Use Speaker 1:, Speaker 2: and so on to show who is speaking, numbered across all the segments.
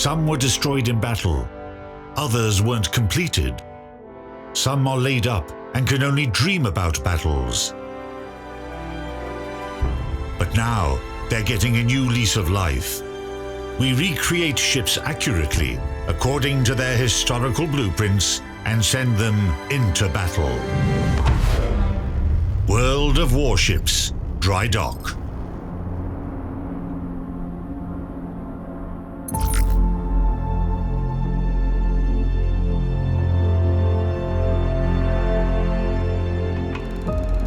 Speaker 1: Some were destroyed in battle, others weren't completed. Some are laid up and can only dream about battles. But now, they're getting a new lease of life. We recreate ships accurately, according to their historical blueprints, and send them into battle. World of Warships, Dry Dock.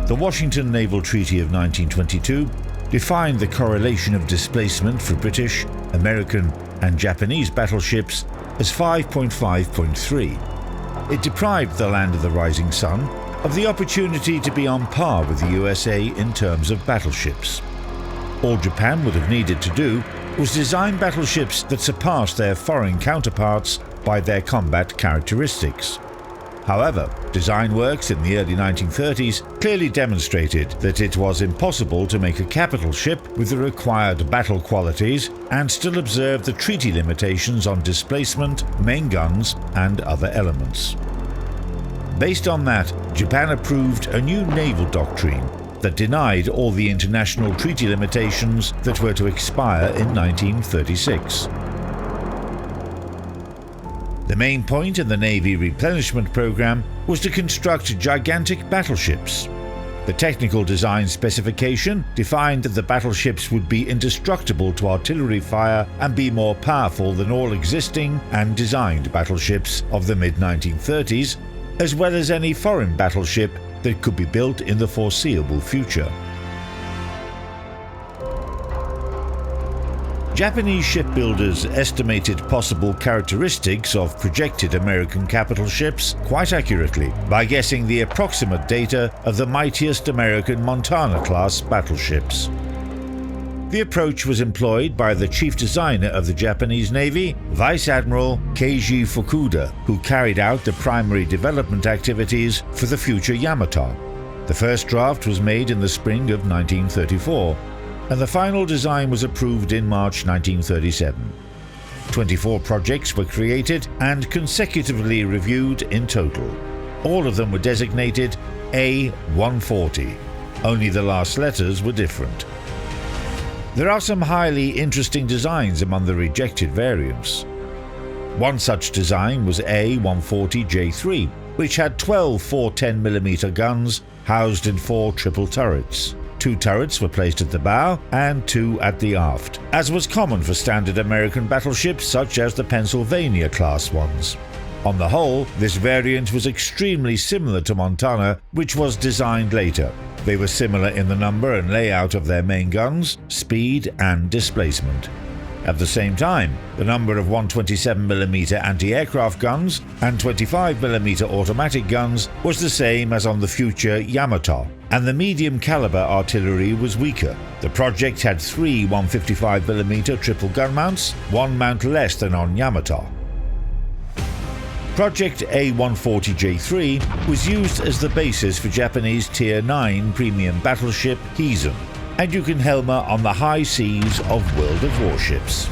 Speaker 1: The Washington Naval Treaty of 1922 defined the correlation of displacement for British, American, and Japanese battleships as 5.5.3. It deprived the Land of the Rising Sun of the opportunity to be on par with the USA in terms of battleships. All Japan would have needed to do was design battleships that surpassed their foreign counterparts by their combat characteristics. However, design works in the early 1930s clearly demonstrated that it was impossible to make a capital ship with the required battle qualities and still observe the treaty limitations on displacement, main guns, and other elements. Based on that, Japan approved a new naval doctrine that denied all the international treaty limitations that were to expire in 1936. The main point in the Navy replenishment program was to construct gigantic battleships. The technical design specification defined that the battleships would be indestructible to artillery fire and be more powerful than all existing and designed battleships of the mid-1930s, as well as any foreign battleship that could be built in the foreseeable future. Japanese shipbuilders estimated possible characteristics of projected American capital ships quite accurately by guessing the approximate data of the mightiest American Montana-class battleships. The approach was employed by the chief designer of the Japanese Navy, Vice Admiral Keiji Fukuda, who carried out the primary development activities for the future Yamato. The first draft was made in the spring of 1934. And the final design was approved in March 1937. 24 projects were created and consecutively reviewed in total. All of them were designated A140, only the last letters were different. There are some highly interesting designs among the rejected variants. One such design was A140J3, which had 12 410mm guns housed in 4 triple turrets. 2 turrets were placed at the bow and 2 at the aft, as was common for standard American battleships such as the Pennsylvania-class ones. On the whole, this variant was extremely similar to Montana, which was designed later. They were similar in the number and layout of their main guns, speed, and displacement. At the same time, the number of 127mm anti-aircraft guns and 25mm automatic guns was the same as on the future Yamato, and the medium-caliber artillery was weaker. The project had 3 155mm triple gun mounts, 1 mount less than on Yamato. Project A140J3 was used as the basis for Japanese Tier 9 premium battleship Hizen, and you can Helmer on the high seas of World of Warships.